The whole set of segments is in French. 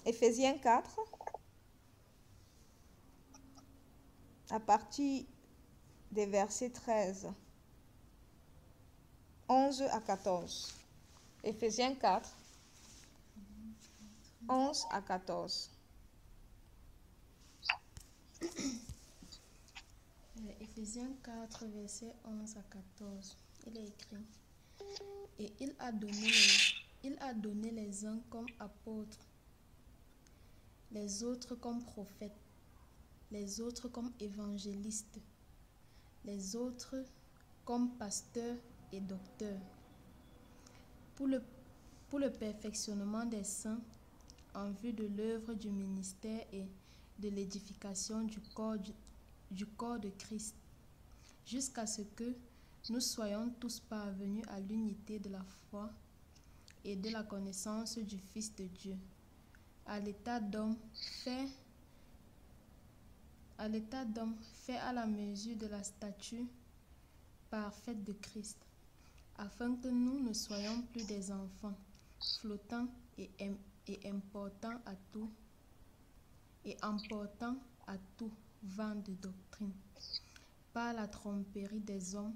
Éphésiens 4, à partir des versets 13, 11 à 14. Éphésiens 4, 11 à 14. Éphésiens 4, versets 11 à 14. Il est écrit: Et il a donné les uns comme apôtres, les autres comme prophètes, les autres comme évangélistes, les autres comme pasteurs et docteurs, pour le perfectionnement des saints, en vue de l'œuvre du ministère et de l'édification du corps de Christ, jusqu'à ce que nous soyons tous parvenus à l'unité de la foi et de la connaissance du Fils de Dieu, à l'état d'homme fait à la mesure de la stature parfaite de Christ, afin que nous ne soyons plus des enfants flottants et emportant à tout vent de doctrine, par la tromperie des hommes,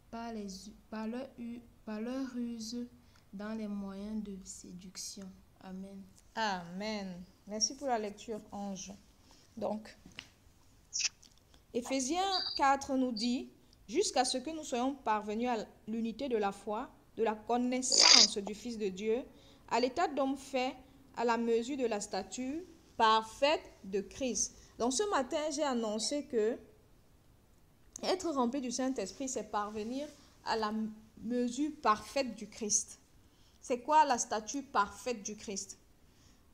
par leur ruse dans les moyens de séduction. Amen. Amen. Merci pour la lecture, Ange. Donc, Éphésiens 4 nous dit, jusqu'à ce que nous soyons parvenus à l'unité de la foi, de la connaissance du Fils de Dieu, à l'état d'homme fait à la mesure de la stature parfaite de Christ. Donc ce matin, j'ai annoncé que être rempli du Saint-Esprit, c'est parvenir à la mesure parfaite du Christ. C'est quoi la stature parfaite du Christ?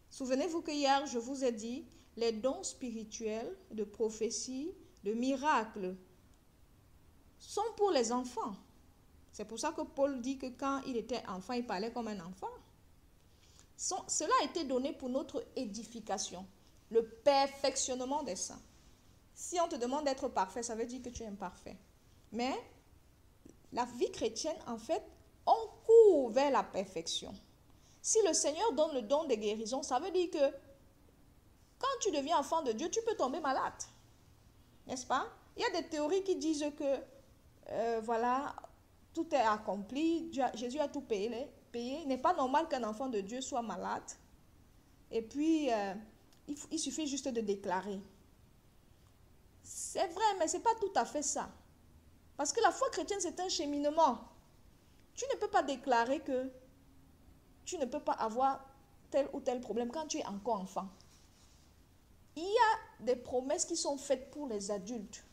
Souvenez-vous que hier, je vous ai dit, les dons spirituels de prophétie, de miracles, sont pour les enfants. C'est pour ça que Paul dit que quand il était enfant, il parlait comme un enfant. Cela a été donné pour notre édification, le perfectionnement des saints. Si on te demande d'être parfait, ça veut dire que tu es imparfait. Mais la vie chrétienne, en fait, on court vers la perfection. Si le Seigneur donne le don de guérison, ça veut dire que quand tu deviens enfant de Dieu, tu peux tomber malade. N'est-ce pas? Il y a des théories qui disent que, voilà, tout est accompli, Jésus a tout payé. Il n'est pas normal qu'un enfant de Dieu soit malade. Et puis, il suffit juste de déclarer. C'est vrai, mais ce n'est pas tout à fait ça. Parce que la foi chrétienne, c'est un cheminement. Tu ne peux pas déclarer que tu ne peux pas avoir tel ou tel problème quand tu es encore enfant. Il y a des promesses qui sont faites pour les adultes.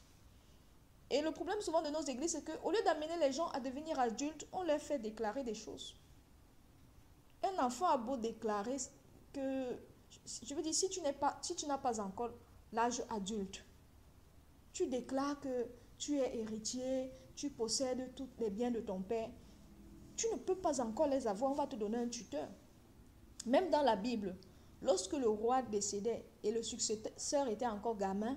Et le problème souvent de nos églises, c'est qu'au lieu d'amener les gens à devenir adultes, on leur fait déclarer des choses. Un enfant a beau déclarer que, je veux dire, si tu n'as pas encore l'âge adulte, tu déclares que tu es héritier, tu possèdes tous les biens de ton père, tu ne peux pas encore les avoir, on va te donner un tuteur. Même dans la Bible, lorsque le roi décédait et le successeur était encore gamin,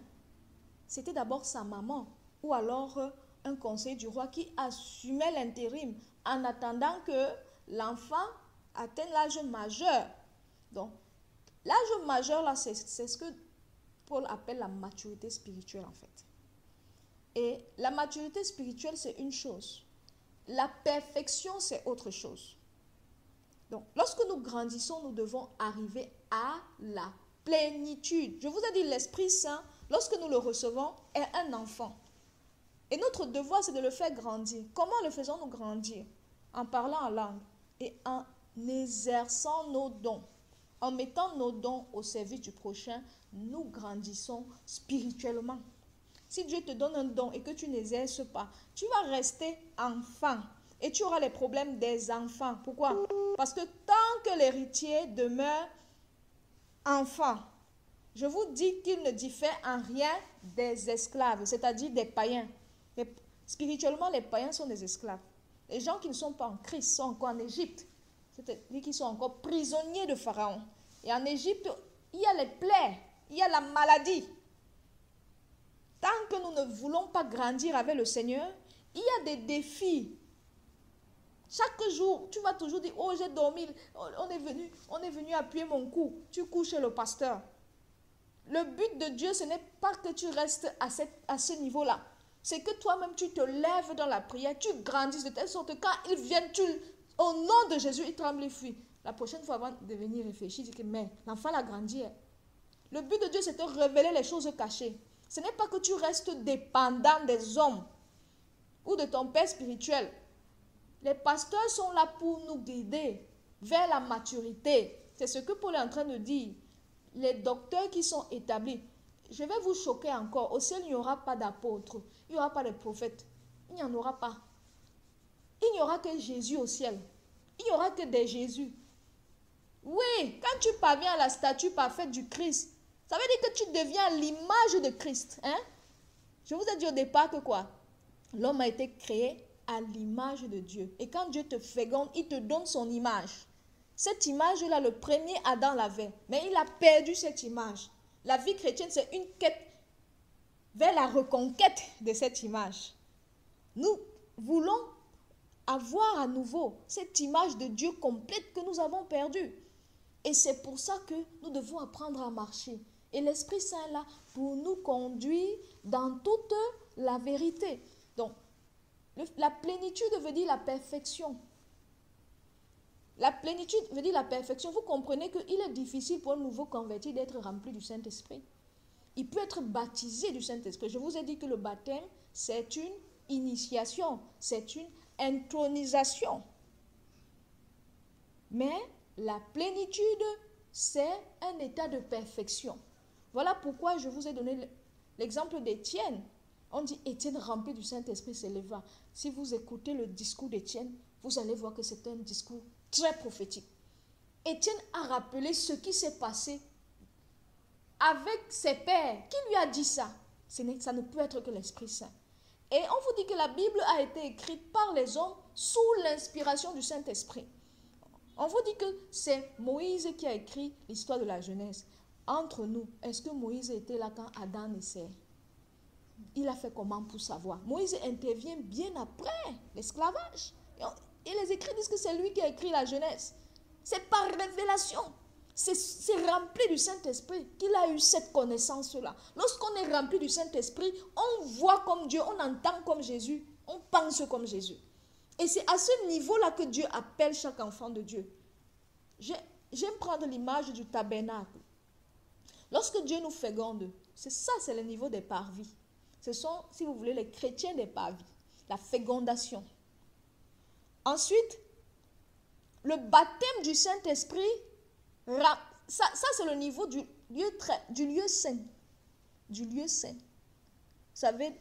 c'était d'abord sa maman ou alors un conseiller du roi qui assumait l'intérim en attendant que l'enfant atteigne l'âge majeur. Donc, l'âge majeur, là, c'est ce que Paul appelle la maturité spirituelle, en fait. Et la maturité spirituelle, c'est une chose. La perfection, c'est autre chose. Donc, lorsque nous grandissons, nous devons arriver à la plénitude. Je vous ai dit, l'Esprit Saint, lorsque nous le recevons, est un enfant. Et notre devoir, c'est de le faire grandir. Comment le faisons-nous grandir? En parlant en langue et en exerçant nos dons. En mettant nos dons au service du prochain, nous grandissons spirituellement. Si Dieu te donne un don et que tu n'exerces pas, tu vas rester enfant et tu auras les problèmes des enfants. Pourquoi? Parce que tant que l'héritier demeure enfant, je vous dis qu'il ne diffère en rien des esclaves, c'est-à-dire des païens. Spirituellement, les païens sont des esclaves. Les gens qui ne sont pas en Christ sont encore en Égypte. C'est-à-dire qu'ils sont encore prisonniers de Pharaon. Et en Égypte, il y a les plaies, il y a la maladie. Tant que nous ne voulons pas grandir avec le Seigneur, il y a des défis Chaque jour, tu vas toujours dire, oh j'ai dormi, on est venu appuyer mon cou. Tu couches chez le pasteur. Le but de Dieu, ce n'est pas que tu restes à ce niveau-là. C'est que toi-même, tu te lèves dans la prière, tu grandisses de telle sorte que quand ils viennent, au nom de Jésus, ils tremblent et fuient. La prochaine fois, avant de venir réfléchir, dis que, mais l'enfant a grandi. Le but de Dieu, c'est de révéler les choses cachées. Ce n'est pas que tu restes dépendant des hommes ou de ton père spirituel. Les pasteurs sont là pour nous guider vers la maturité. C'est ce que Paul est en train de dire. Les docteurs qui sont établis, je vais vous choquer encore. Au ciel, il n'y aura pas d'apôtres, il n'y aura pas de prophètes. Il n'y en aura pas. Il n'y aura que Jésus au ciel. Il n'y aura que des Jésus. Oui, quand tu parviens à la statue parfaite du Christ, ça veut dire que tu deviens l'image de Christ. Hein? Je vous ai dit au départ que quoi? L'homme a été créé à l'image de Dieu. Et quand Dieu te féconde, il te donne son image. Cette image-là, le premier Adam l'avait. Mais il a perdu cette image. La vie chrétienne, c'est une quête vers la reconquête de cette image. Nous voulons avoir à nouveau cette image de Dieu complète que nous avons perdue. Et c'est pour ça que nous devons apprendre à marcher. Et l'Esprit Saint là pour nous conduire dans toute la vérité. Donc, la plénitude veut dire la perfection. La plénitude veut dire la perfection. Vous comprenez qu'il est difficile pour un nouveau converti d'être rempli du Saint-Esprit. Il peut être baptisé du Saint-Esprit. Je vous ai dit que le baptême, c'est une initiation, c'est une intronisation. Mais la plénitude, c'est un état de perfection. Voilà pourquoi je vous ai donné l'exemple d'Étienne. On dit Étienne rempli du Saint-Esprit s'éleva. Si vous écoutez le discours d'Étienne, vous allez voir que c'est un discours très prophétique. Étienne a rappelé ce qui s'est passé avec ses pères. Qui lui a dit ça? Ça ne peut être que l'Esprit Saint. Et on vous dit que la Bible a été écrite par les hommes sous l'inspiration du Saint-Esprit. On vous dit que c'est Moïse qui a écrit l'histoire de la Genèse. Entre nous, est-ce que Moïse était là quand Adam naissait? Il a fait comment pour savoir? Moïse intervient bien après l'esclavage. Et les écrits disent que c'est lui qui a écrit la Genèse. C'est par révélation. C'est rempli du Saint-Esprit qu'il a eu cette connaissance-là. Lorsqu'on est rempli du Saint-Esprit, on voit comme Dieu, on entend comme Jésus, on pense comme Jésus. Et c'est à ce niveau-là que Dieu appelle chaque enfant de Dieu. J'aime prendre l'image du tabernacle. Lorsque Dieu nous féconde, c'est le niveau des parvis. Ce sont, si vous voulez, les chrétiens des parvis. La fécondation. Ensuite, le baptême du Saint-Esprit, ça c'est le niveau du lieu saint. Du lieu saint. Vous savez,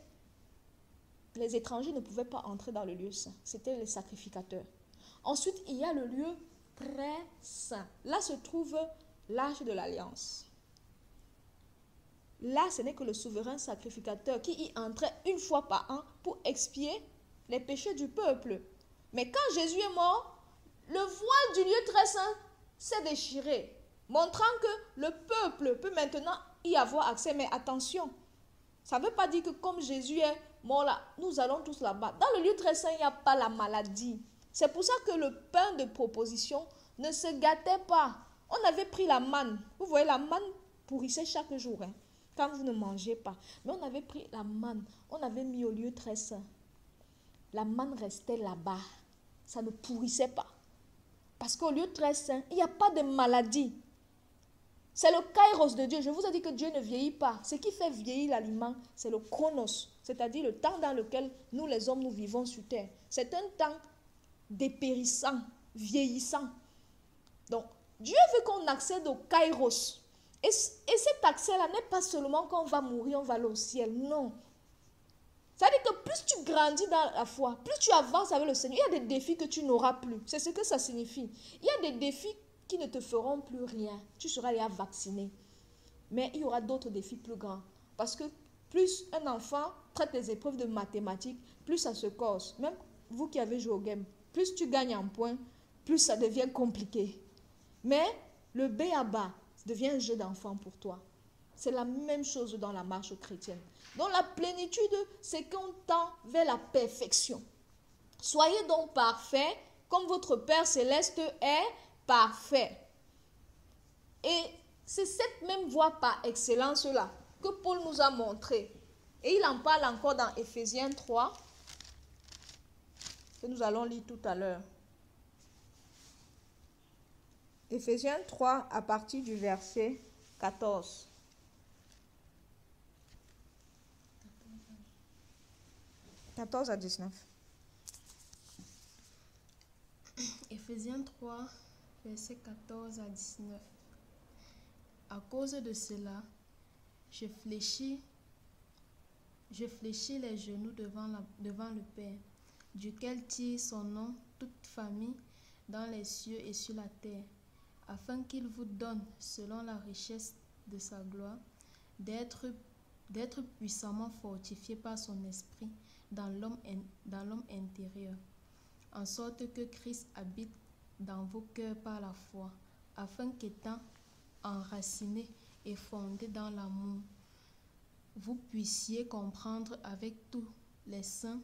les étrangers ne pouvaient pas entrer dans le lieu saint. C'était les sacrificateurs. Ensuite, il y a le lieu très saint. Là se trouve l'arche de l'alliance. Là, ce n'est que le souverain sacrificateur qui y entrait une fois par an pour expier les péchés du peuple. Mais quand Jésus est mort, le voile du lieu très saint s'est déchiré, montrant que le peuple peut maintenant y avoir accès. Mais attention, ça ne veut pas dire que comme Jésus est mort là, nous allons tous là-bas. Dans le lieu très saint, il n'y a pas la maladie. C'est pour ça que le pain de proposition ne se gâtait pas. On avait pris la manne. Vous voyez, la manne pourrissait chaque jour, hein, quand vous ne mangez pas. Mais on avait pris la manne, on avait mis au lieu très saint. La manne restait là-bas. Ça ne pourrissait pas. Parce qu'au lieu très saint, il n'y a pas de maladie. C'est le kairos de Dieu. Je vous ai dit que Dieu ne vieillit pas. Ce qui fait vieillir l'aliment, c'est le chronos, c'est-à-dire le temps dans lequel nous, les hommes, nous vivons sur terre. C'est un temps dépérissant, vieillissant. Donc, Dieu veut qu'on accède au kairos. Et cet accès-là n'est pas seulement quand on va mourir, on va aller au ciel. Non. C'est-à-dire que plus tu grandis dans la foi, plus tu avances avec le Seigneur, il y a des défis que tu n'auras plus. C'est ce que ça signifie. Il y a des défis qui ne te feront plus rien. Tu seras déjà vacciné. Mais il y aura d'autres défis plus grands. Parce que plus un enfant traite les épreuves de mathématiques, plus ça se corse. Même vous qui avez joué au game, plus tu gagnes en points, plus ça devient compliqué. Mais le b.a.-ba devient un jeu d'enfant pour toi. C'est la même chose dans la marche chrétienne. Donc la plénitude, c'est qu'on tend vers la perfection. Soyez donc parfaits comme votre Père céleste est parfait. Et c'est cette même voie par excellence-là que Paul nous a montré. Et il en parle encore dans Éphésiens 3, que nous allons lire tout à l'heure. Éphésiens 3, à partir du verset 14. « 14 à 19. » Éphésiens 3, versets 14 à 19. À cause de cela, je fléchis les genoux devant le Père, duquel tire son nom toute famille dans les cieux et sur la terre, afin qu'il vous donne, selon la richesse de sa gloire, d'être puissamment fortifié par son esprit dans l'homme intérieur, en sorte que Christ habite dans vos cœurs par la foi, afin qu'étant enracinés et fondés dans l'amour, vous puissiez comprendre avec tous les saints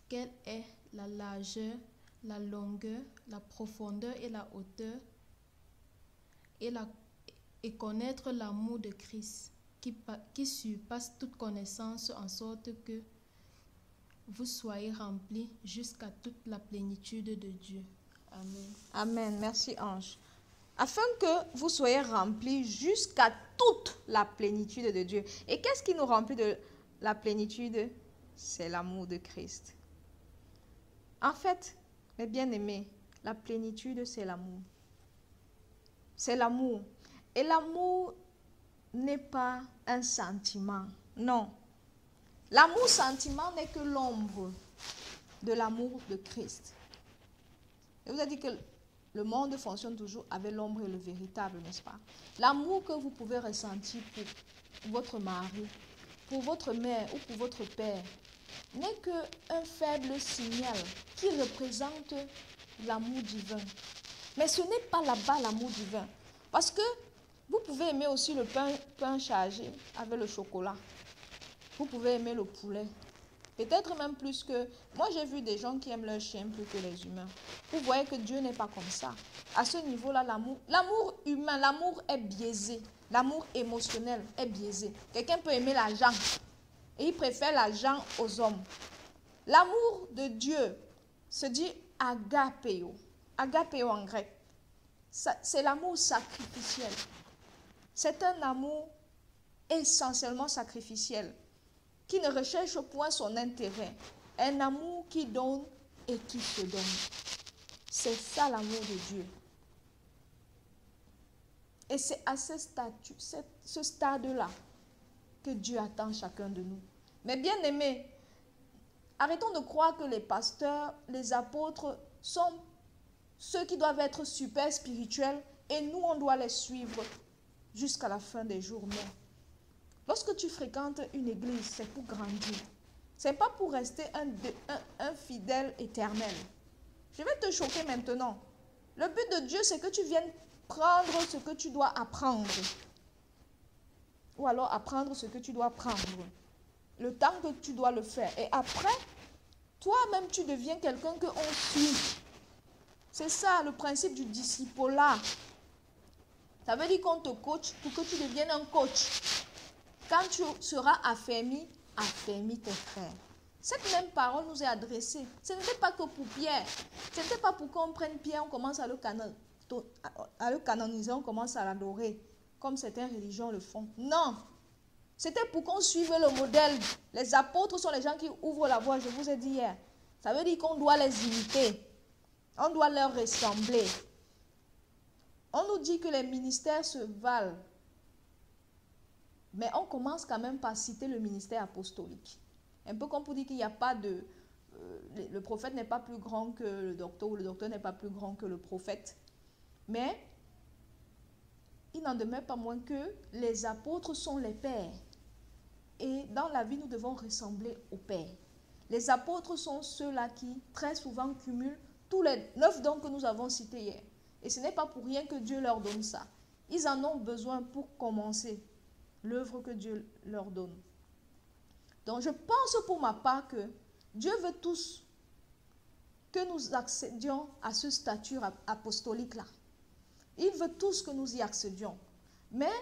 quelle est la largeur, la longueur, la profondeur et la hauteur, et connaître l'amour de Christ qui surpasse toute connaissance, en sorte que vous soyez remplis jusqu'à toute la plénitude de Dieu. Amen. Amen. Merci, Ange. Afin que vous soyez remplis jusqu'à toute la plénitude de Dieu. Et qu'est-ce qui nous remplit de la plénitude? C'est l'amour de Christ. En fait, mes bien-aimés, la plénitude, c'est l'amour. C'est l'amour. Et l'amour n'est pas un sentiment. Non. L'amour-sentiment n'est que l'ombre de l'amour de Christ. Je vous ai dit que le monde fonctionne toujours avec l'ombre et le véritable, n'est-ce pas? L'amour que vous pouvez ressentir pour votre mari, pour votre mère ou pour votre père n'est qu'un faible signal qui représente l'amour divin. Mais ce n'est pas là-bas l'amour divin. Parce que vous pouvez aimer aussi le pain chargé avec le chocolat. Vous pouvez aimer le poulet. Peut-être même plus que... Moi, j'ai vu des gens qui aiment leur chien plus que les humains. Vous voyez que Dieu n'est pas comme ça. À ce niveau-là, l'amour humain, l'amour est biaisé. L'amour émotionnel est biaisé. Quelqu'un peut aimer l'argent et il préfère l'argent aux hommes. L'amour de Dieu se dit agapeo. Agapeo en grec. C'est l'amour sacrificiel. C'est un amour essentiellement sacrificiel, qui ne recherche point son intérêt. Un amour qui donne et qui se donne. C'est ça l'amour de Dieu. Et c'est à ce stade-là que Dieu attend chacun de nous. Mais bien aimés, arrêtons de croire que les pasteurs, les apôtres sont ceux qui doivent être super spirituels et nous, on doit les suivre jusqu'à la fin des jours. Non. Lorsque tu fréquentes une église, c'est pour grandir. Ce n'est pas pour rester un fidèle éternel. Je vais te choquer maintenant. Le but de Dieu, c'est que tu viennes prendre ce que tu dois apprendre. Ou alors apprendre ce que tu dois prendre. Le temps que tu dois le faire. Et après, toi-même, tu deviens quelqu'un qu'on suit. C'est ça le principe du discipolat. Ça veut dire qu'on te coach pour que tu deviennes un coach. Quand tu seras affermi, affermis tes frères. Cette même parole nous est adressée. Ce n'était pas que pour Pierre. Ce n'était pas pour qu'on prenne Pierre, on commence à le canoniser, on commence à l'adorer, comme certaines religions le font. Non. C'était pour qu'on suive le modèle. Les apôtres sont les gens qui ouvrent la voie, je vous ai dit hier. Ça veut dire qu'on doit les imiter. On doit leur ressembler. On nous dit que les ministères se valent. Mais on commence quand même par citer le ministère apostolique. Un peu comme pour dire qu'il n'y a pas de... le prophète n'est pas plus grand que le docteur, ou le docteur n'est pas plus grand que le prophète. Mais il n'en demeure pas moins que les apôtres sont les pères. Et dans la vie, nous devons ressembler aux pères. Les apôtres sont ceux-là qui, très souvent, cumulent tous les 9 dons que nous avons cités hier. Et ce n'est pas pour rien que Dieu leur donne ça. Ils en ont besoin pour commencer l'œuvre que Dieu leur donne. Donc je pense pour ma part que Dieu veut tous que nous accédions à ce statut apostolique-là. Il veut tous que nous y accédions. Mais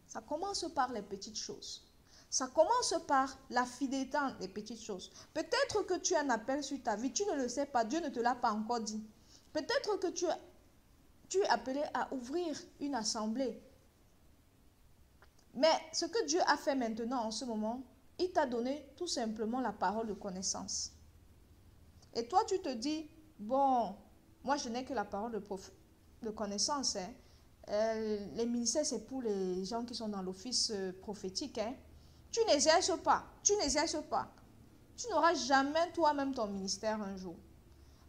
ça commence par les petites choses. Ça commence par la fidélité dans les petites choses. Peut-être que tu as un appel sur ta vie, tu ne le sais pas, Dieu ne te l'a pas encore dit. Peut-être que tu es appelé à ouvrir une assemblée. Mais ce que Dieu a fait maintenant en ce moment, il t'a donné tout simplement la parole de connaissance. Et toi, tu te dis, bon, moi je n'ai que la parole de connaissance. Hein. Les ministères, c'est pour les gens qui sont dans l'office prophétique. Hein. Tu n'exerces pas, tu n'exerces pas. Tu n'auras jamais toi-même ton ministère un jour.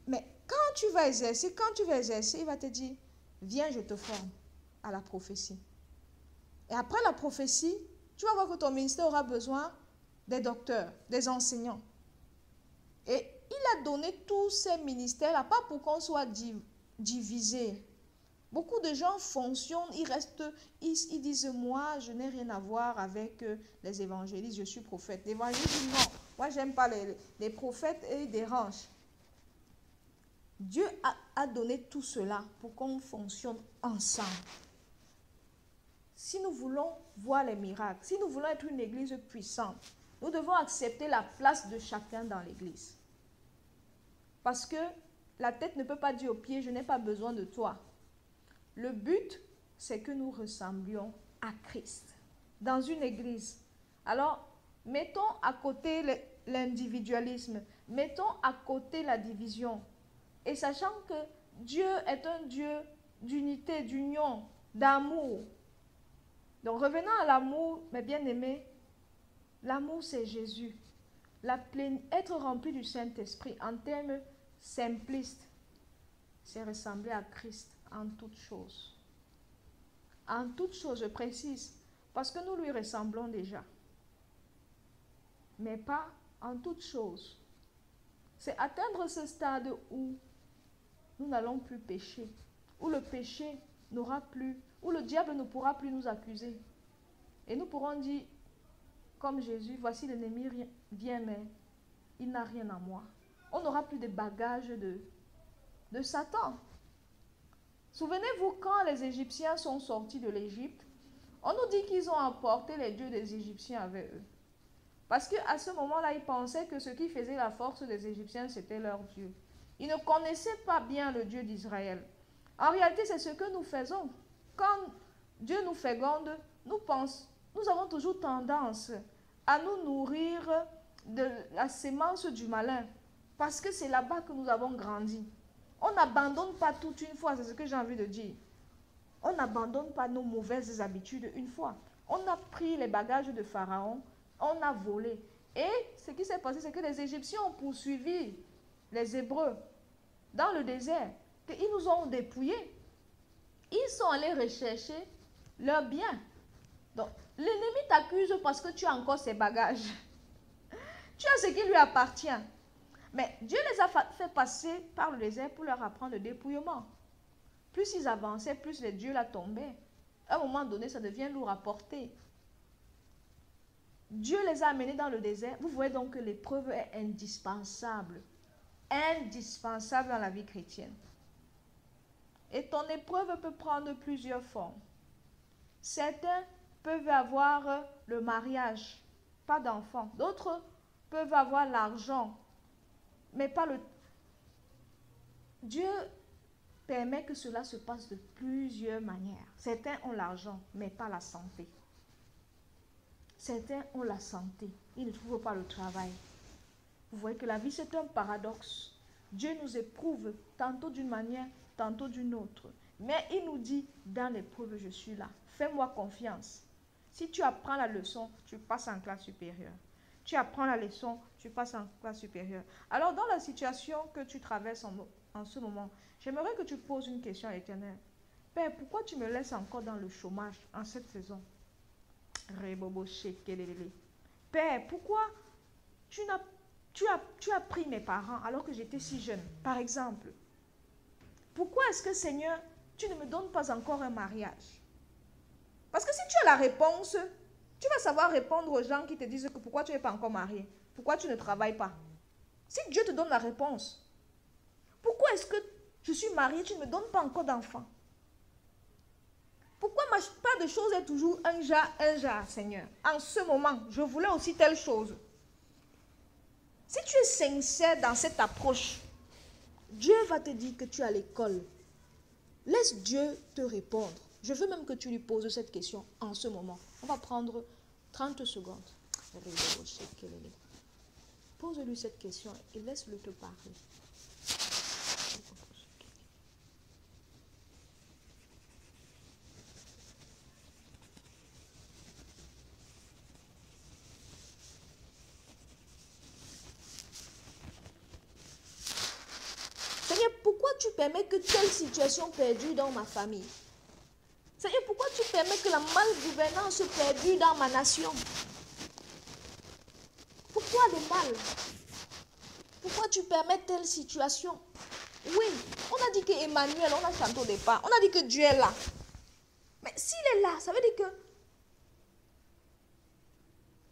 Mais quand tu vas exercer, il va te dire, viens, je te forme à la prophétie. Et après la prophétie, tu vas voir que ton ministère aura besoin des docteurs, des enseignants. Et il a donné tous ces ministères-là, pas pour qu'on soit divisé. Beaucoup de gens fonctionnent, ils disent, moi, je n'ai rien à voir avec les évangélistes, je suis prophète. L'évangéliste, non, moi, j'aime pas les prophètes et ils dérangent. Dieu a donné tout cela pour qu'on fonctionne ensemble. Si nous voulons voir les miracles, si nous voulons être une église puissante, nous devons accepter la place de chacun dans l'église. Parce que la tête ne peut pas dire aux pieds, je n'ai pas besoin de toi. Le but, c'est que nous ressemblions à Christ dans une église. Alors, mettons à côté l'individualisme, mettons à côté la division. Et sachant que Dieu est un Dieu d'unité, d'union, d'amour. Donc revenons à l'amour, mes bien-aimés. L'amour, c'est Jésus. Être rempli du Saint-Esprit, en termes simplistes, c'est ressembler à Christ en toutes choses. En toutes choses, je précise, parce que nous lui ressemblons déjà. Mais pas en toutes choses. C'est atteindre ce stade où nous n'allons plus pécher, où le péché n'aura plus, où le diable ne pourra plus nous accuser. Et nous pourrons dire, comme Jésus, voici l'ennemi vient, mais il n'a rien à moi. On n'aura plus de bagages de Satan. Souvenez-vous, quand les Égyptiens sont sortis de l'Égypte, on nous dit qu'ils ont emporté les dieux des Égyptiens avec eux. Parce qu'à ce moment-là, ils pensaient que ce qui faisait la force des Égyptiens, c'était leur Dieu. Ils ne connaissaient pas bien le Dieu d'Israël. En réalité, c'est ce que nous faisons. Quand Dieu nous féconde, nous avons toujours tendance à nous nourrir de la sémence du malin. Parce que c'est là-bas que nous avons grandi. On n'abandonne pas tout une fois, c'est ce que j'ai envie de dire. On n'abandonne pas nos mauvaises habitudes une fois. On a pris les bagages de Pharaon, on a volé. Et ce qui s'est passé, c'est que les Égyptiens ont poursuivi les Hébreux dans le désert. Ils nous ont dépouillés. Ils sont allés rechercher leurs biens. Donc, l'ennemi t'accuse parce que tu as encore ses bagages. Tu as ce qui lui appartient. Mais Dieu les a fait passer par le désert pour leur apprendre le dépouillement. Plus ils avançaient, plus les dieux la tombaient. À un moment donné, ça devient lourd à porter. Dieu les a amenés dans le désert. Vous voyez donc que l'épreuve est indispensable. Indispensable dans la vie chrétienne. Et ton épreuve peut prendre plusieurs formes. Certains peuvent avoir le mariage, pas d'enfants. D'autres peuvent avoir l'argent, mais pas le... Dieu permet que cela se passe de plusieurs manières. Certains ont l'argent, mais pas la santé. Certains ont la santé, ils ne trouvent pas le travail. Vous voyez que la vie, c'est un paradoxe. Dieu nous éprouve tantôt d'une manière, tantôt d'une autre. Mais il nous dit, dans l'épreuve, je suis là. Fais-moi confiance. Si tu apprends la leçon, tu passes en classe supérieure. Tu apprends la leçon, tu passes en classe supérieure. Alors, dans la situation que tu traverses en ce moment, j'aimerais que tu poses une question à l'Éternel. Père, pourquoi tu me laisses encore dans le chômage en cette saison? Père, pourquoi tu as pris mes parents alors que j'étais si jeune, par exemple? Pourquoi est-ce que, Seigneur, tu ne me donnes pas encore un mariage? Parce que si tu as la réponse, tu vas savoir répondre aux gens qui te disent que pourquoi tu n'es pas encore marié, pourquoi tu ne travailles pas. Si Dieu te donne la réponse, Pourquoi est-ce que je suis mariée, tu ne me donnes pas encore d'enfant? Pourquoi ma part de choses est toujours un jar, Seigneur? En ce moment, je voulais aussi telle chose. Si tu es sincère dans cette approche, Dieu va te dire que tu es à l'école. Laisse Dieu te répondre. Je veux même que tu lui poses cette question en ce moment. On va prendre 30 secondes. Pose-lui cette question et laisse-le te parler. Seigneur, pourquoi tu permets que telle situation perdure dans ma famille? Seigneur, pourquoi tu permets que la malgouvernance perdure dans ma nation? Pourquoi le mal? Pourquoi tu permets telle situation? Oui, on a dit que Emmanuel, on a chanté au départ, on a dit que Dieu est là. Mais s'il est là, ça veut dire que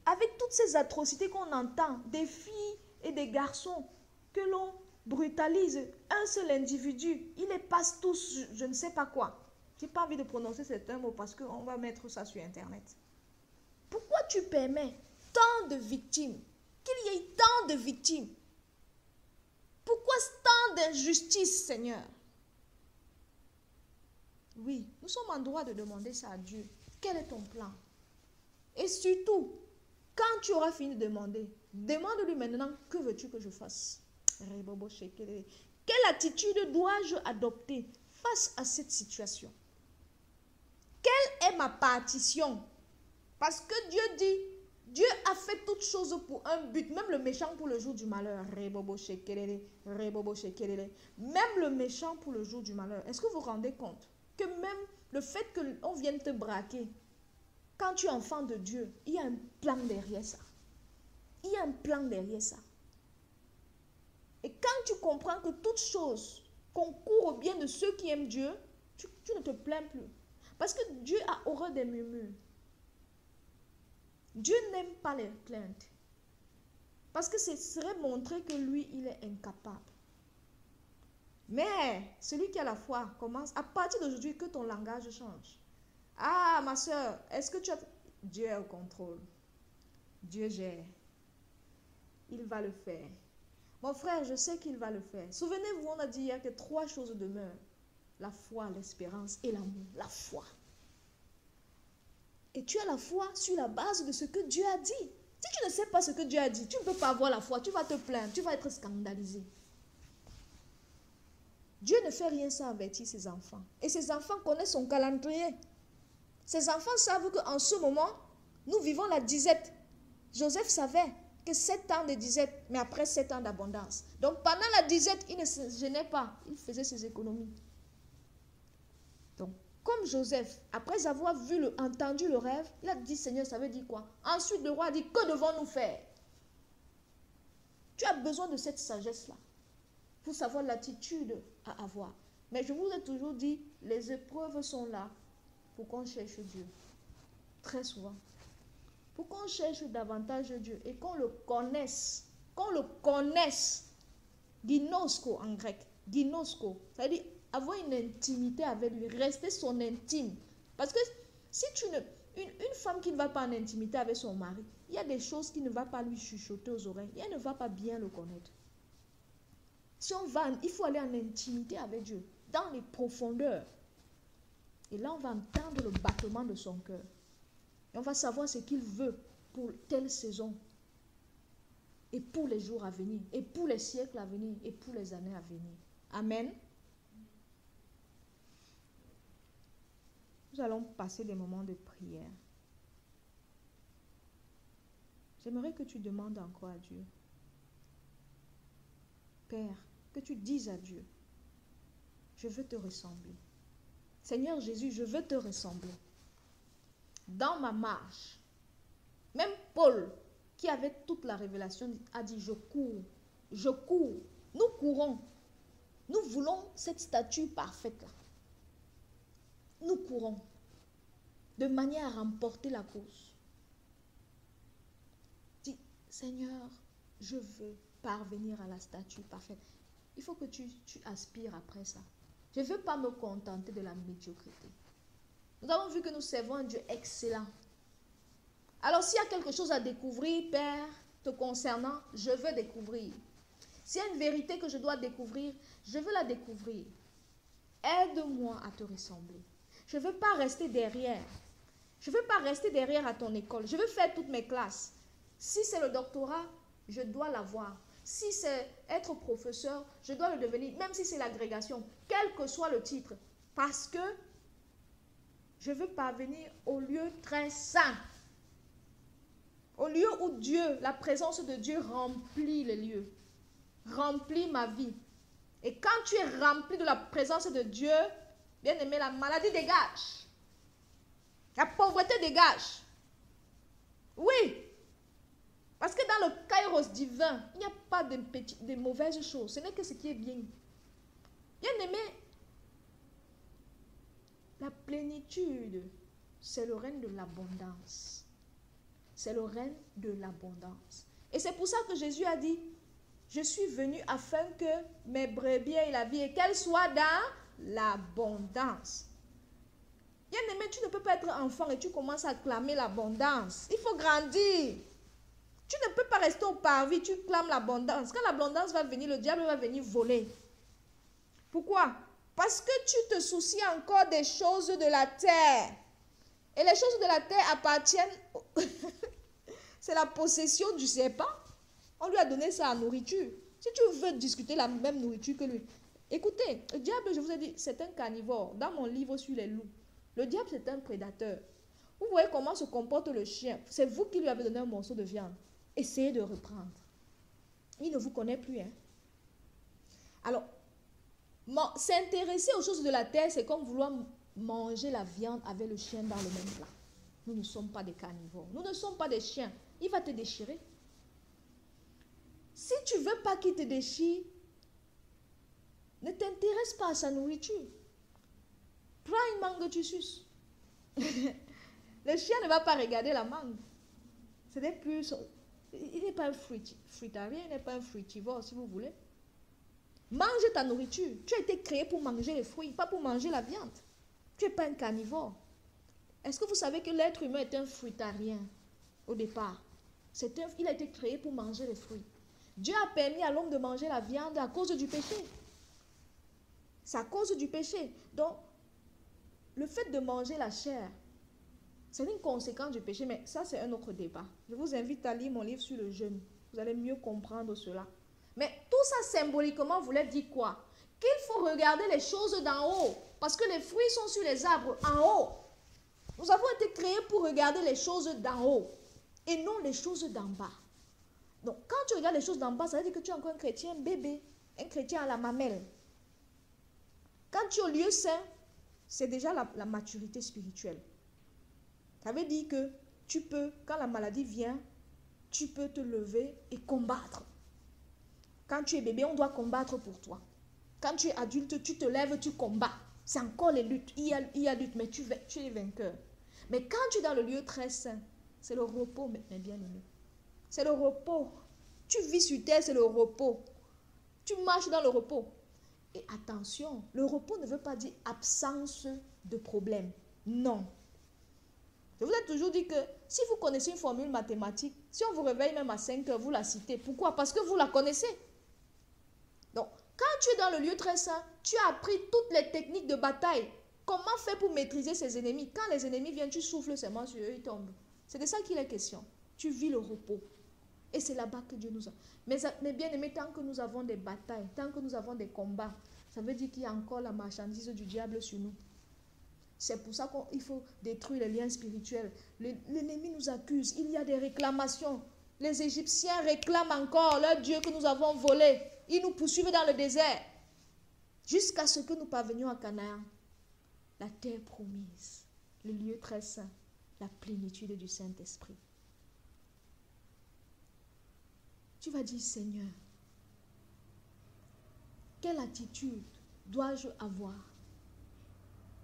avec toutes ces atrocités qu'on entend, des filles et des garçons que l'on brutalise, un seul individu, il les passe tous, je ne sais pas quoi. Je n'ai pas envie de prononcer certains mots parce qu'on va mettre ça sur Internet. Pourquoi tu permets tant de victimes? Qu'il y ait tant de victimes? Pourquoi tant d'injustice, Seigneur? Oui, nous sommes en droit de demander ça à Dieu. Quel est ton plan? Et surtout, quand tu auras fini de demander, demande-lui maintenant, que veux-tu que je fasse? Quelle attitude dois-je adopter face à cette situation? Quelle est ma partition? Parce que Dieu dit, Dieu a fait toutes choses pour un but, même le méchant pour le jour du malheur. Même le méchant pour le jour du malheur. Est-ce que vous vous rendez compte que même le fait qu'on vienne te braquer, quand tu es enfant de Dieu, il y a un plan derrière ça. Il y a un plan derrière ça. Et quand tu comprends que toute chose concourt au bien de ceux qui aiment Dieu, tu ne te plains plus. Parce que Dieu a horreur des murmures. Dieu n'aime pas les plaintes. Parce que ce serait montrer que lui, il est incapable. Mais celui qui a la foi commence, à partir d'aujourd'hui, que ton langage change. Ah, ma soeur, est-ce que tu as... Dieu est au contrôle. Dieu gère. Il va le faire. Mon frère, je sais qu'il va le faire. Souvenez-vous, on a dit hier que 3 choses demeurent. La foi, l'espérance et l'amour. La foi. Et tu as la foi sur la base de ce que Dieu a dit. Si tu ne sais pas ce que Dieu a dit, tu ne peux pas avoir la foi. Tu vas te plaindre, tu vas être scandalisé. Dieu ne fait rien sans avertir ses enfants. Et ses enfants connaissent son calendrier. Ses enfants savent qu'en ce moment, nous vivons la disette. Joseph savait que 7 ans de disette, mais après 7 ans d'abondance. Donc pendant la disette, il ne se gênait pas. Il faisait ses économies. Donc, comme Joseph, après avoir entendu le rêve, il a dit, Seigneur, ça veut dire quoi? Ensuite, le roi a dit, que devons-nous faire? Tu as besoin de cette sagesse-là pour savoir l'attitude à avoir. Mais je vous ai toujours dit, les épreuves sont là pour qu'on cherche Dieu. Très souvent. Pour qu'on cherche davantage Dieu et qu'on le connaisse. Qu'on le connaisse. Ginosko en grec. Ginosko. Ça veut dire avoir une intimité avec lui. Rester son intime. Parce que si tu ne... Une femme qui ne va pas en intimité avec son mari, il y a des choses qui ne vont pas lui chuchoter aux oreilles. Et elle ne va pas bien le connaître. Si on va, il faut aller en intimité avec Dieu. Dans les profondeurs. Et là, on va entendre le battement de son cœur. Et on va savoir ce qu'il veut pour telle saison. Et pour les jours à venir. Et pour les siècles à venir. Et pour les années à venir. Amen. Nous allons passer des moments de prière. J'aimerais que tu demandes encore à Dieu. Père, que tu dises à Dieu, je veux te ressembler. Seigneur Jésus, je veux te ressembler. Dans ma marche, même Paul, qui avait toute la révélation, a dit, je cours, je cours. Nous courons. Nous voulons cette statue parfaite-là. Nous courons de manière à remporter la course. Dis, Seigneur, je veux parvenir à la statue parfaite. il faut que tu aspires après ça. Je ne veux pas me contenter de la médiocrité. Nous avons vu que nous servons un Dieu excellent. Alors s'il y a quelque chose à découvrir, Père, te concernant, je veux découvrir. S'il y a une vérité que je dois découvrir, je veux la découvrir. Aide-moi à te ressembler. Je ne veux pas rester derrière. Je ne veux pas rester derrière à ton école. Je veux faire toutes mes classes. Si c'est le doctorat, je dois l'avoir. Si c'est être professeur, je dois le devenir, même si c'est l'agrégation, quel que soit le titre. Parce que je veux parvenir au lieu très saint. Au lieu où Dieu, la présence de Dieu remplit les lieux. Remplit ma vie. Et quand tu es rempli de la présence de Dieu, bien aimé, la maladie dégage. La pauvreté dégage. Oui. Parce que dans le kairos divin, il n'y a pas de mauvaises choses. Ce n'est que ce qui est bien. Bien aimé, la plénitude, c'est le règne de l'abondance. C'est le règne de l'abondance. Et c'est pour ça que Jésus a dit, je suis venu afin que mes brebis aient la vie et qu'elles soient dans l'abondance. Bien aimé, tu ne peux pas être enfant et tu commences à clamer l'abondance. Il faut grandir. Tu ne peux pas rester au parvis, tu clames l'abondance. Quand l'abondance va venir, le diable va venir voler. Pourquoi? Parce que tu te soucies encore des choses de la terre. Et les choses de la terre appartiennent... C'est la possession du serpent. On lui a donné ça à nourriture. Si tu veux discuter la même nourriture que lui... Écoutez, le diable, je vous ai dit, c'est un carnivore. Dans mon livre sur les loups, le diable, c'est un prédateur. Vous voyez comment se comporte le chien. C'est vous qui lui avez donné un morceau de viande. Essayez de reprendre. Il ne vous connaît plus. Hein? Alors, s'intéresser aux choses de la terre, c'est comme vouloir manger la viande avec le chien dans le même plat. Nous ne sommes pas des carnivores. Nous ne sommes pas des chiens. Il va te déchirer. Si tu ne veux pas qu'il te déchire, ne t'intéresse pas à sa nourriture. Prends une mangue, tu suces. Le chien ne va pas regarder la mangue. Ce n'est plus... Il n'est pas un fruitarien, il n'est pas un fruitivore, si vous voulez. Mange ta nourriture. Tu as été créé pour manger les fruits, pas pour manger la viande. Tu n'es pas un carnivore. Est-ce que vous savez que l'être humain est un fruitarien au départ? Il a été créé pour manger les fruits. Dieu a permis à l'homme de manger la viande à cause du péché. C'est à cause du péché. Donc, le fait de manger la chair, c'est une conséquence du péché, mais ça c'est un autre débat. Je vous invite à lire mon livre sur le jeûne. Vous allez mieux comprendre cela. Mais tout ça symboliquement voulait dire quoi? Qu'il faut regarder les choses d'en haut. Parce que les fruits sont sur les arbres en haut. Nous avons été créés pour regarder les choses d'en haut et non les choses d'en bas. Donc quand tu regardes les choses d'en bas, ça veut dire que tu es encore un chrétien bébé, un chrétien à la mamelle. Quand tu es au lieu saint, c'est déjà la maturité spirituelle. Ça veut dire que tu peux, quand la maladie vient, tu peux te lever et combattre. Quand tu es bébé, on doit combattre pour toi. Quand tu es adulte, tu te lèves, tu combats. C'est encore les luttes. Il y a lutte, mais tu es vainqueur. Mais quand tu es dans le lieu très saint, c'est le repos, mes bien-aimés. C'est le repos. Tu vis sur terre, c'est le repos. Tu marches dans le repos. Et attention, le repos ne veut pas dire absence de problème. Non. Je vous ai toujours dit que si vous connaissez une formule mathématique, si on vous réveille même à 5 heures, vous la citez. Pourquoi? Parce que vous la connaissez. Donc, quand tu es dans le lieu très saint, tu as appris toutes les techniques de bataille. Comment faire pour maîtriser ses ennemis? Quand les ennemis viennent, tu souffles seulement sur eux, ils tombent. C'est de ça qu'il est question. Tu vis le repos. Et c'est là-bas que Dieu nous a. Mais bien aimés, tant que nous avons des batailles, tant que nous avons des combats, ça veut dire qu'il y a encore la marchandise du diable sur nous. C'est pour ça qu'il faut détruire les liens spirituels. L'ennemi nous accuse. Il y a des réclamations. Les Égyptiens réclament encore leur Dieu que nous avons volé. Ils nous poursuivent dans le désert. Jusqu'à ce que nous parvenions à Canaan. La terre promise. Le lieu très saint. La plénitude du Saint-Esprit. Tu vas dire, Seigneur, quelle attitude dois-je avoir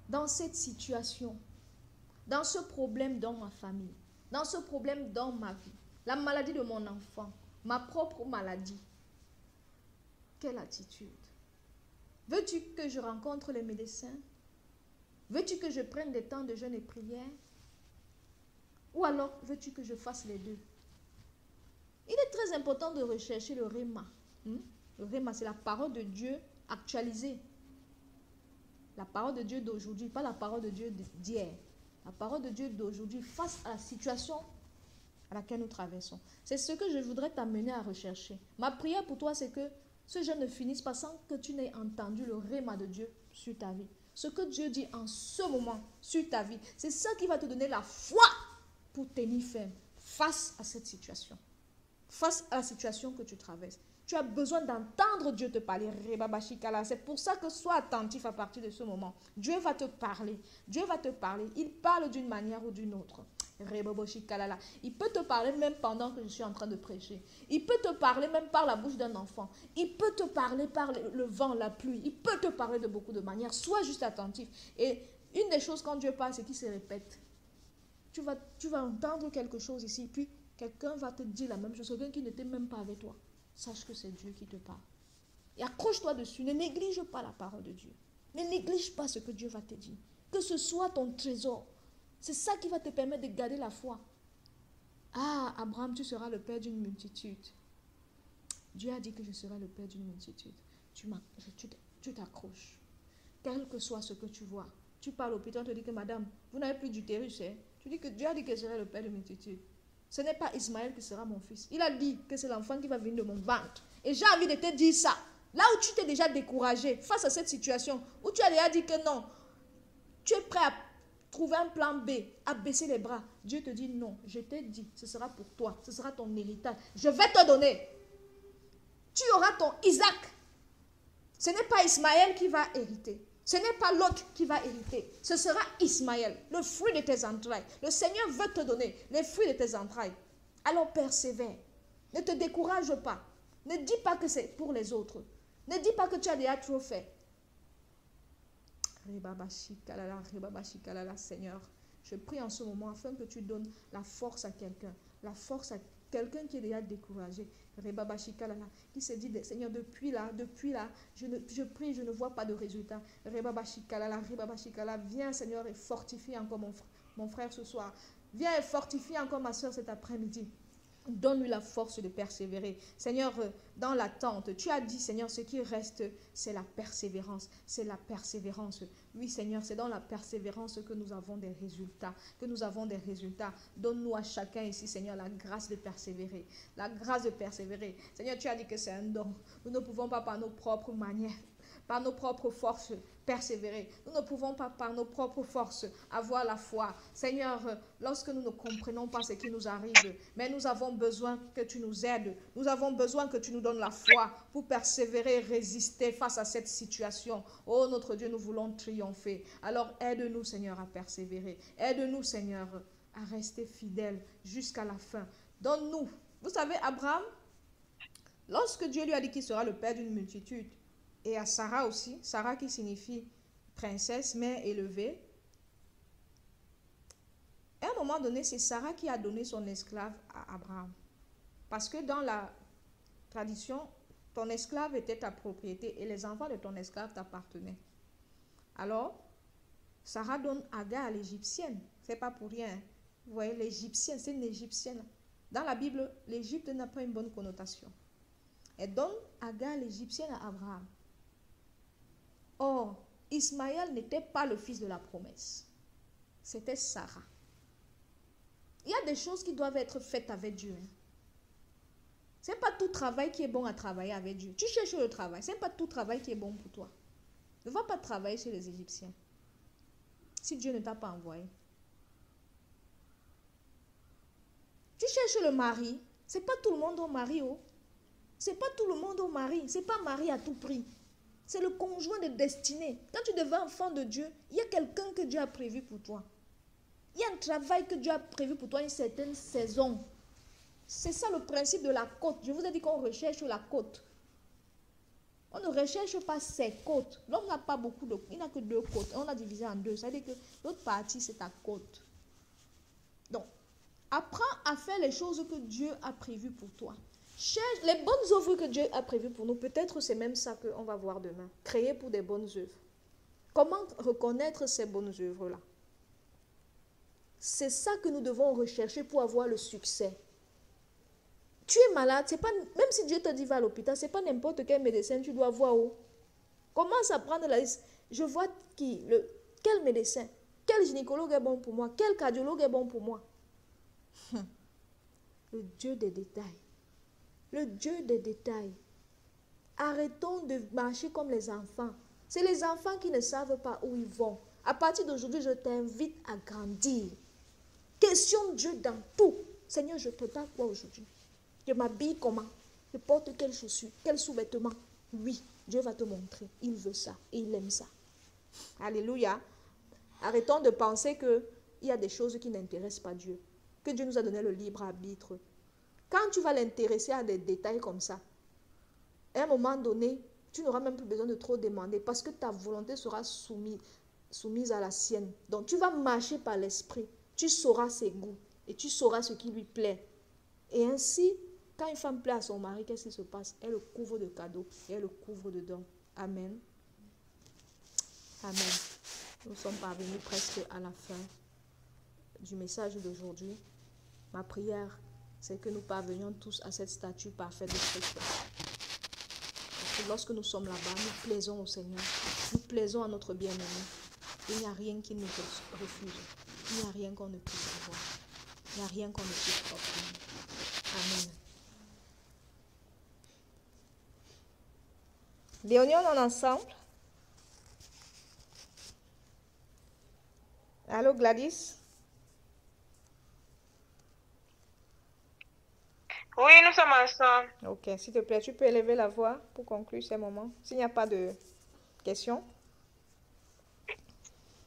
dans cette situation, dans ce problème dans ma famille, dans ce problème dans ma vie, la maladie de mon enfant, ma propre maladie? quelle attitude? Veux-tu que je rencontre les médecins? Veux-tu que je prenne des temps de jeûne et prière? Ou alors veux-tu que je fasse les deux? Il est très important de rechercher le Réma. Le Réma, c'est la parole de Dieu actualisée. La parole de Dieu d'aujourd'hui, pas la parole de Dieu d'hier. La parole de Dieu d'aujourd'hui face à la situation à laquelle nous traversons. C'est ce que je voudrais t'amener à rechercher. Ma prière pour toi, c'est que ce jeûne ne finisse pas sans que tu n'aies entendu le Réma de Dieu sur ta vie. Ce que Dieu dit en ce moment sur ta vie, c'est ça qui va te donner la foi pour tenir ferme face à cette situation. Face à la situation que tu traverses. Tu as besoin d'entendre Dieu te parler. C'est pour ça que sois attentif à partir de ce moment. Dieu va te parler. Dieu va te parler. Il parle d'une manière ou d'une autre. Il peut te parler même pendant que je suis en train de prêcher. Il peut te parler même par la bouche d'un enfant. Il peut te parler par le vent, la pluie. Il peut te parler de beaucoup de manières. Sois juste attentif. Et une des choses quand Dieu parle, c'est qu'il se répète. Tu vas entendre quelque chose ici, puis quelqu'un va te dire la même chose. Quelqu'un qui n'était même pas avec toi. Sache que c'est Dieu qui te parle. Et accroche-toi dessus. Ne néglige pas la parole de Dieu. Ne néglige pas ce que Dieu va te dire. Que ce soit ton trésor. C'est ça qui va te permettre de garder la foi. Ah, Abraham, tu seras le père d'une multitude. Dieu a dit que je serai le père d'une multitude. Tu t'accroches. Quel que soit ce que tu vois. Tu parles au hôpital, on te dit que madame, vous n'avez plus d'utérus. Tu dis que Dieu a dit que je serai le père d'une multitude. Ce n'est pas Ismaël qui sera mon fils. Il a dit que c'est l'enfant qui va venir de mon ventre. Et j'ai envie de te dire ça. Là où tu t'es déjà découragé face à cette situation, où tu as déjà dit que non, tu es prêt à trouver un plan B, à baisser les bras. Dieu te dit non, je t'ai dit, ce sera pour toi, ce sera ton héritage. Je vais te donner. Tu auras ton Isaac. Ce n'est pas Ismaël qui va hériter. Ce n'est pas l'autre qui va hériter. Ce sera Ismaël, le fruit de tes entrailles. Le Seigneur veut te donner les fruits de tes entrailles. Alors persévère. Ne te décourage pas. Ne dis pas que c'est pour les autres. Ne dis pas que tu as déjà trop fait. Seigneur, je prie en ce moment afin que tu donnes la force à quelqu'un. La force à quelqu'un qui est déjà découragé. Qui se dit, Seigneur, depuis là, je prie, je ne vois pas de résultat. Viens, Seigneur, et fortifie encore mon frère ce soir. Viens et fortifie encore ma soeur cet après-midi. Donne-lui la force de persévérer. Seigneur, dans l'attente, tu as dit, Seigneur, ce qui reste, c'est la persévérance. C'est la persévérance. Oui, Seigneur, c'est dans la persévérance que nous avons des résultats. Que nous avons des résultats. Donne-nous à chacun ici, Seigneur, la grâce de persévérer. La grâce de persévérer. Seigneur, tu as dit que c'est un don. Nous ne pouvons pas par nos propres manières, par nos propres forces, persévérer. Nous ne pouvons pas par nos propres forces avoir la foi. Seigneur, lorsque nous ne comprenons pas ce qui nous arrive, mais nous avons besoin que tu nous aides. Nous avons besoin que tu nous donnes la foi pour persévérer et résister face à cette situation. Oh notre Dieu, nous voulons triompher. Alors aide-nous, Seigneur, à persévérer. Aide-nous, Seigneur, à rester fidèles jusqu'à la fin. Donne-nous. Vous savez, Abraham, lorsque Dieu lui a dit qu'il sera le père d'une multitude, et à Sarah aussi, Sarah qui signifie princesse, mère élevée. À un moment donné, c'est Sarah qui a donné son esclave à Abraham. Parce que dans la tradition, ton esclave était ta propriété et les enfants de ton esclave t'appartenaient. Alors, Sarah donne Agar à l'Égyptienne. C'est pas pour rien. Vous voyez, l'Égyptienne, c'est une Égyptienne. Dans la Bible, l'Égypte n'a pas une bonne connotation. Elle donne Agar, l'Égyptienne, à Abraham. Or, Ismaël n'était pas le fils de la promesse. C'était Sarah. Il y a des choses qui doivent être faites avec Dieu. Ce n'est pas tout travail qui est bon à travailler avec Dieu. Tu cherches le travail. Ce n'est pas tout travail qui est bon pour toi. Ne va pas travailler chez les Égyptiens. Si Dieu ne t'a pas envoyé. Tu cherches le mari. Ce n'est pas tout le monde au mari. Oh. Ce n'est pas tout le monde au mari. Ce n'est pas mari à tout prix. C'est le conjoint de destinée. Quand tu deviens enfant de Dieu, il y a quelqu'un que Dieu a prévu pour toi. Il y a un travail que Dieu a prévu pour toi, une certaine saison. C'est ça le principe de la côte. Je vous ai dit qu'on recherche la côte. On ne recherche pas ses côtes. L'homme n'a pas beaucoup de... Il n'a que 2 côtes. On a divisé en 2. Ça veut dire que l'autre partie, c'est ta côte. Donc, apprends à faire les choses que Dieu a prévues pour toi. Cherche les bonnes œuvres que Dieu a prévues pour nous. Peut-être c'est même ça qu'on va voir demain. Créer pour des bonnes œuvres. Comment reconnaître ces bonnes œuvres-là? C'est ça que nous devons rechercher pour avoir le succès. Tu es malade, c'est pas, même si Dieu te dit va à l'hôpital, c'est pas n'importe quel médecin tu dois voir. Commence à prendre la liste. Je vois quel médecin, quel gynécologue est bon pour moi, quel cardiologue est bon pour moi. Le Dieu des détails. Le Dieu des détails. Arrêtons de marcher comme les enfants. C'est les enfants qui ne savent pas où ils vont. À partir d'aujourd'hui, je t'invite à grandir. Questionne Dieu dans tout. Seigneur, je te parle quoi aujourd'hui? Je m'habille comment? Je porte quelles chaussures? Quels sous-vêtements? Oui, Dieu va te montrer. Il veut ça et il aime ça. Alléluia. Arrêtons de penser qu'il y a des choses qui n'intéressent pas Dieu. Que Dieu nous a donné le libre arbitre. Quand tu vas l'intéresser à des détails comme ça, à un moment donné, tu n'auras même plus besoin de trop demander parce que ta volonté sera soumise à la sienne. Donc tu vas marcher par l'esprit. Tu sauras ses goûts et tu sauras ce qui lui plaît. Et ainsi, quand une femme plaît à son mari, qu'est-ce qui se passe? Elle le couvre de cadeaux et elle le couvre de dons. Amen. Amen. Nous sommes parvenus presque à la fin du message d'aujourd'hui. Ma prière, c'est que nous parvenions tous à cette statue parfaite de Christ. Parce que lorsque nous sommes là-bas, nous plaisons au Seigneur. Nous plaisons à notre bien-aimé. Il n'y a rien qui nous refuse. Il n'y a rien qu'on ne puisse avoir. Il n'y a rien qu'on ne puisse obtenir. Amen. Léonion en ensemble. Allô Gladys? Oui, nous sommes ensemble. Ok, s'il te plaît, tu peux élever la voix pour conclure ces moments. S'il n'y a pas de questions.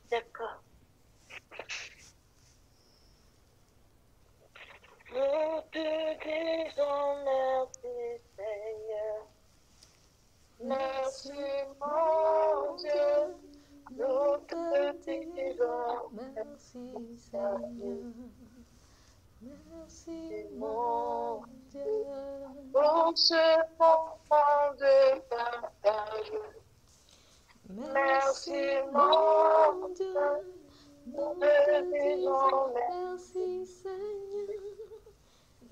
D'accord. Nous te disons merci, Seigneur. Merci, mon Dieu. Nous te disons merci, Seigneur. Merci, mon Dieu. pour ce moment de partage. Merci, mon Dieu. Nous te disons merci, Seigneur.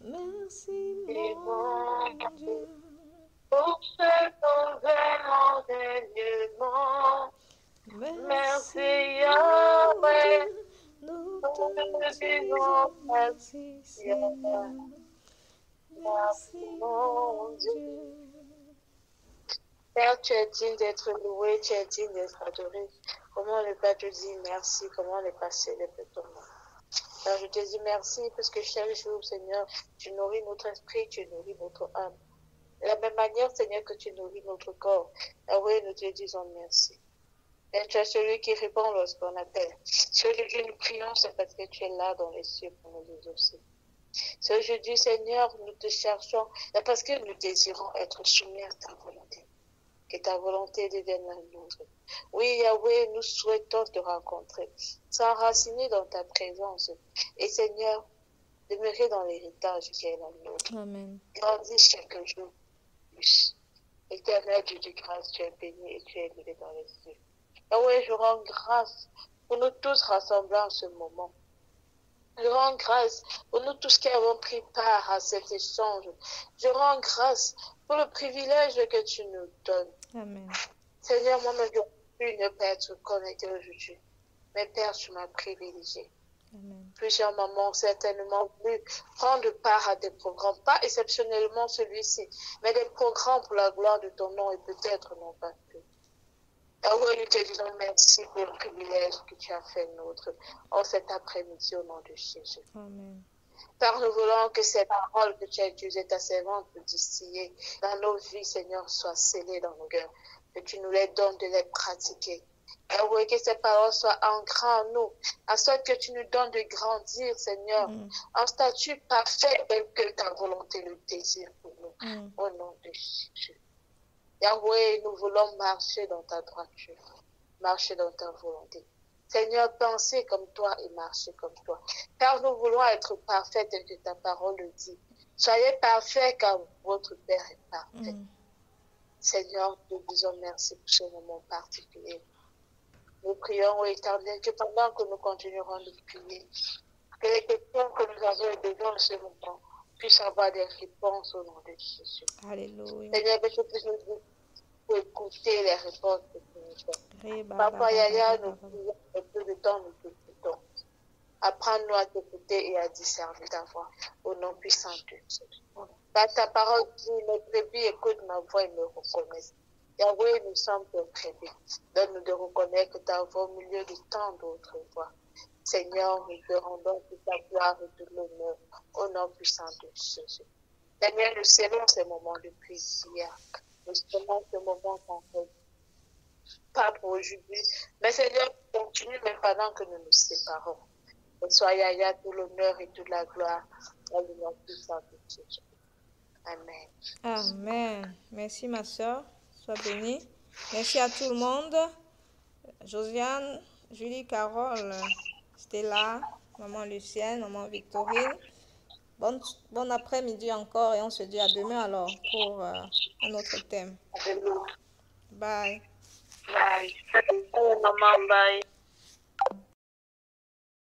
Merci, mon Dieu. pour ce nouvel enseignement. Merci, Yahweh. Nous te disons merci, Seigneur. Merci, mon Dieu. Père, tu es digne d'être loué, tu es digne d'être adoré. Comment ne pas te dire merci, comment ne pas célébrer ton nom. Alors je te dis merci parce que chaque jour, Seigneur, tu nourris notre esprit, tu nourris notre âme. De la même manière, Seigneur, que tu nourris notre corps. Ah oui, nous te disons merci. Et tu es celui qui répond lorsqu'on appelle. Si aujourd'hui nous prions, c'est parce que tu es là dans les cieux pour nous exaucer. Si aujourd'hui, Seigneur, nous te cherchons, c'est parce que nous désirons être soumis à ta volonté. Que ta volonté devienne la nôtre. Oui, Yahweh, nous souhaitons te rencontrer, s'enraciner dans ta présence. Et Seigneur, demeurer dans l'héritage qui est la nôtre. Amen. Grandir chaque jour plus. Éternel Dieu de grâce, tu es béni et tu es élevé dans les cieux. Yahweh, je rends grâce pour nous tous rassemblés en ce moment. Je rends grâce pour nous tous qui avons pris part à cet échange. Je rends grâce pour le privilège que tu nous donnes. Amen. Seigneur, moi-même, je ne peux ne pas être connecté aujourd'hui. Mais Père, tu m'as privilégié. Amen. Plusieurs mamans ont certainement voulu prendre part à des programmes, pas exceptionnellement celui-ci, mais des programmes pour la gloire de ton nom et peut-être non pas plus. Ah oui, nous te disons merci pour le privilège que tu as fait nôtre en cet après-midi au nom de Jésus. Amen. Car nous voulons que ces paroles que tu as utilisées ta servante pour distiller dans nos vies, Seigneur, soient scellées dans nos cœurs, que tu nous les donnes de les pratiquer. Ah oui, que ces paroles soient ancrées en nous, à sorte que tu nous donnes de grandir, Seigneur, en statut parfait tel que ta volonté le désire pour nous, au nom de Jésus. Yahweh, nous voulons marcher dans ta droiture, marcher dans ta volonté. Seigneur, penser comme toi et marcher comme toi. Car nous voulons être parfaits tel que ta parole le dit. Soyez parfaits car votre Père est parfait. Mm. Seigneur, nous disons merci pour ce moment particulier. Nous prions, ô Éternel, que pendant que nous continuerons de prier, que les questions que nous avons besoin en ce moment puissent avoir des réponses au nom de Jésus. Alléluia. Seigneur, que tu puisses nous dire pour écouter les réponses que tu nous donnes. Ré, ba, ba, Parfois, ba, Yaya, ba, nous ba, ba. prions un peu de temps, nous t'écoutons. Apprends-nous à t'écouter et à discerner ta voix au nom puissant de Jésus. Car ta parole dit, mes brebis écoutent ma voix et me reconnaissent. Yahweh, nous sommes tes brebis. Donne-nous de reconnaître ta voix au milieu de tant d'autres voix. Seigneur, nous te rendons toute la gloire et tout l'honneur au nom puissant de Jésus. Seigneur, nous scellons ces moments de prière. Nous scellons ce moment qu'on fait. Pas pour aujourd'hui, mais Seigneur, continue même pendant que nous nous séparons. Que soit Yahya tout l'honneur et toute la gloire dans le nom puissant de Jésus. Amen. Amen. Merci ma soeur. Sois bénie. Merci à tout le monde. Josiane, Julie, Carole, Stella, maman Lucienne, maman Victorine. Bon après-midi encore et on se dit à demain alors pour un autre thème. Alléluia. Bye. Bye. Maman, bye.